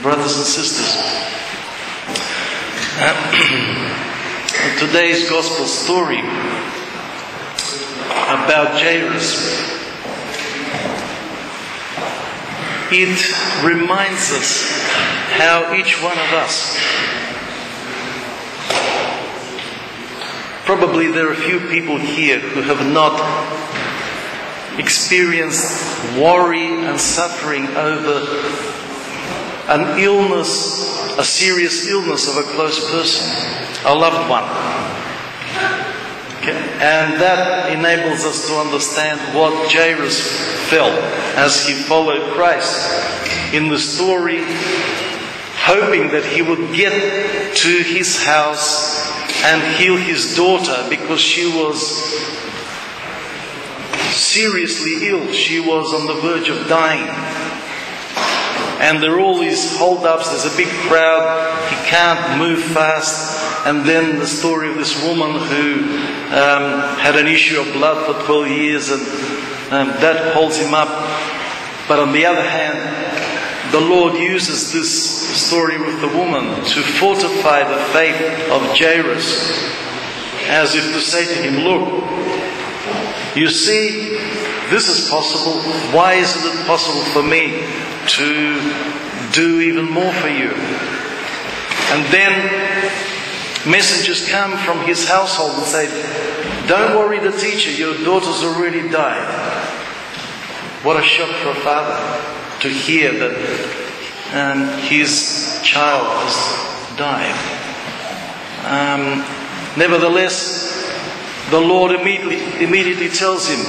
brothers and sisters. Today's Gospel story about Jairus, it reminds us how each one of us, probably there are a few people here who have not experienced worry and suffering over an illness, a serious illness of a close person, a loved one. Okay. And that enables us to understand what Jairus felt as he followed Christ in the story, hoping that he would get to his house and heal his daughter, because she was seriously ill. She was on the verge of dying. And there are all these hold-ups. There's a big crowd. He can't move fast. And then the story of this woman who had an issue of blood for 12 years, and that holds him up. But on the other hand, the Lord uses this story with the woman to fortify the faith of Jairus, as if to say to him, look, you see, this is possible. Why isn't it possible for me to do even more for you? And then messengers come from his household and say, don't worry the teacher, your daughter's already died. What a shock for a father to hear that his child has died. Nevertheless, the Lord immediately tells him,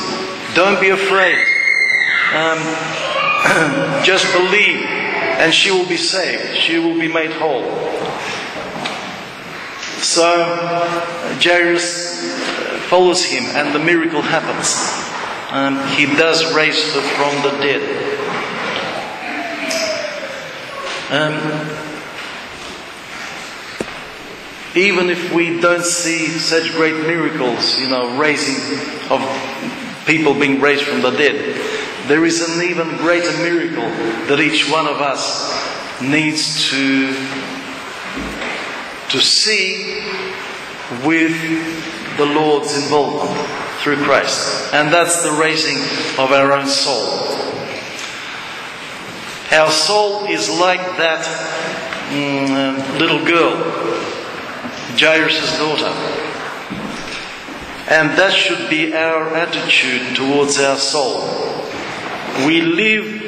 don't be afraid. Just believe and she will be saved. She will be made whole. So Jairus follows him and the miracle happens. He does raise her from the dead. Even if we don't see such great miracles, raising of people being raised from the dead, there is an even greater miracle that each one of us needs to see with the Lord's involvement through Christ. And that's the raising of our own soul. Our soul is like that little girl, Jairus' daughter. And that should be our attitude towards our soul. We live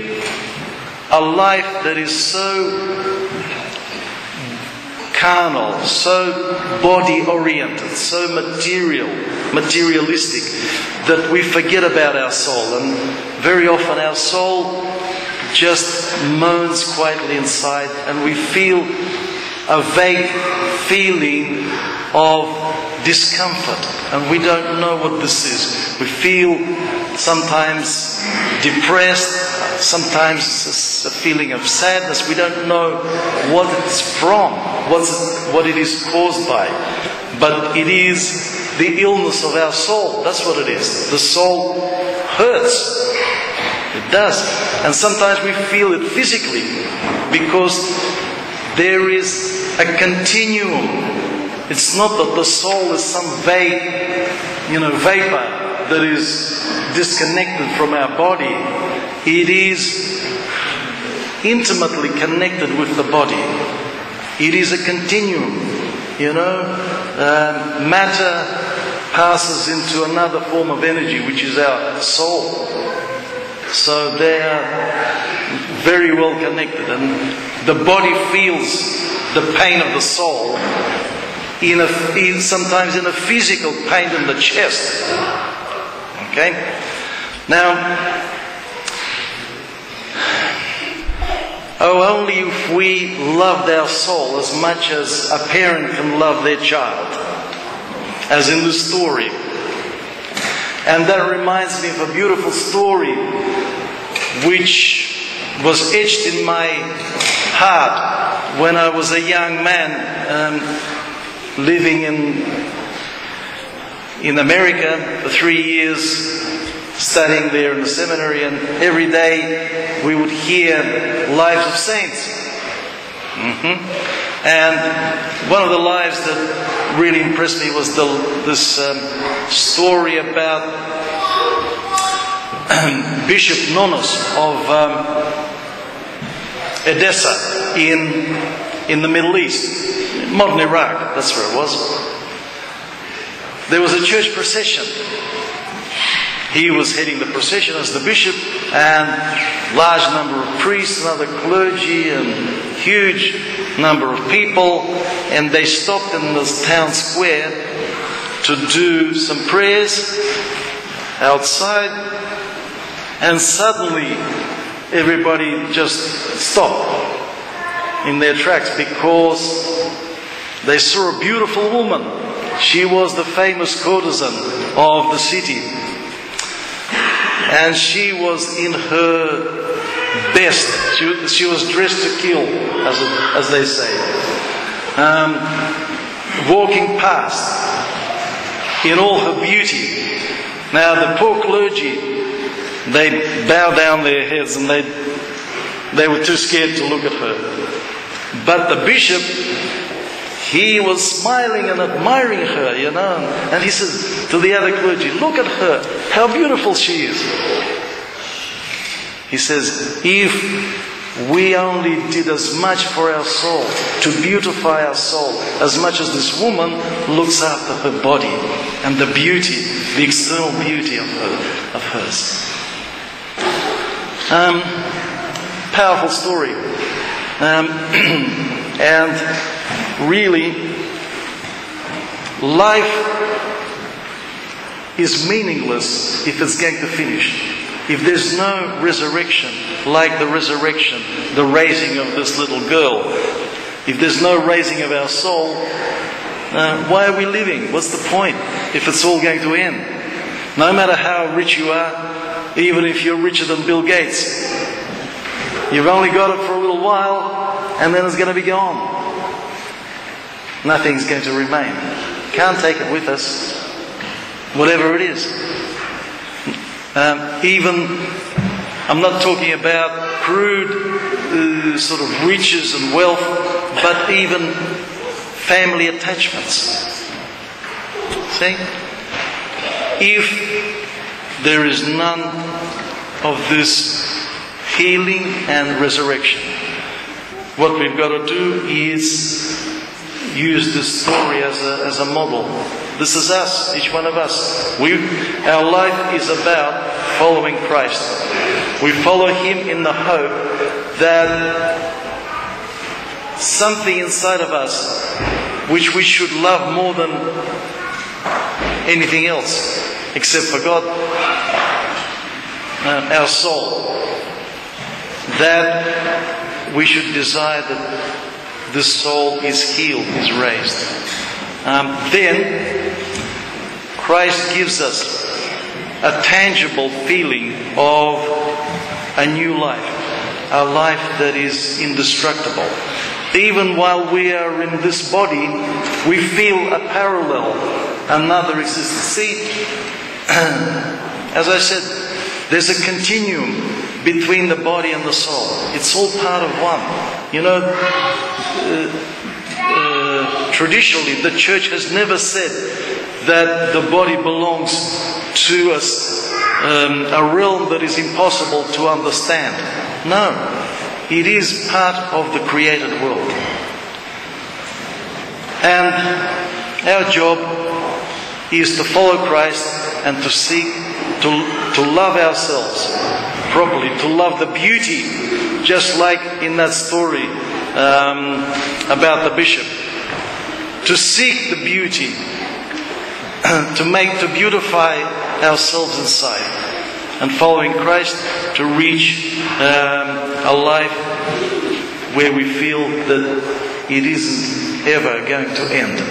a life that is so carnal, so body-oriented, so materialistic, that we forget about our soul. And very often our soul just moans quietly inside, and we feel a vague feeling of discomfort, and we don't know what this is. We feel sometimes depressed, sometimes it's a feeling of sadness. We don't know what it's from, what it is caused by. But it is the illness of our soul. That's what it is. The soul hurts. It does. And sometimes we feel it physically, because there is a continuum. It's not that the soul is some vague, vapor that is disconnected from our body. It is intimately connected with the body. It is a continuum. Matter passes into another form of energy, which is our soul. So they are very well connected, and the body feels the pain of the soul sometimes in a physical pain in the chest. Okay? Now, only if we loved our soul as much as a parent can love their child, as in the story. And that reminds me of a beautiful story which was etched in my heart when I was a young man living in America for 3 years, studying there in the seminary, and every day we would hear lives of saints. And one of the lives that really impressed me was this story about Bishop Nonos of Edessa in the Middle East, modern Iraq, that's where it was. There was a church procession. He was heading the procession as the bishop, and large number of priests and other clergy and huge number of people, and they stopped in this town square to do some prayers outside, and suddenly everybody just stopped in their tracks because they saw a beautiful woman. She was the famous courtesan of the city. And she was in her best. She was dressed to kill, as they say. Walking past in all her beauty. Now the poor clergy, they bow down their heads and they were too scared to look at her. But the bishop, he was smiling and admiring her, and he says to the other clergy, look at her, how beautiful she is. He says, if we only did as much for our soul, to beautify our soul, as much as this woman looks after her body and the beauty, the external beauty of hers. Powerful story. And really, life is meaningless if it's going to finish. If there's no resurrection, like the resurrection, the raising of this little girl, if there's no raising of our soul, why are we living? What's the point if it's all going to end? No matter how rich you are, even if you're richer than Bill Gates, you've only got it for a little while and then it's going to be gone. Nothing's going to remain. Can't take it with us, whatever it is. I'm not talking about crude sort of riches and wealth, but even family attachments. See? If there is none of this healing and resurrection, what we've got to do is use this story as a model. This is us, each one of us. Our life is about following Christ. We follow Him in the hope that something inside of us, which we should love more than anything else, except for God, our soul, that we should desire that this soul is healed, is raised. Then Christ gives us a tangible feeling of a new life, a life that is indestructible. Even while we are in this body, we feel a parallel, another existence. See, as I said, there's a continuum between the body and the soul. It's all part of one. Traditionally, the church has never said that the body belongs to us, a realm that is impossible to understand. No, it is part of the created world. And our job is to follow Christ and to seek to love ourselves properly, to love the beauty, just like in that story about the bishop. To seek the beauty, to beautify ourselves inside, and following Christ to reach a life where we feel that it isn't ever going to end.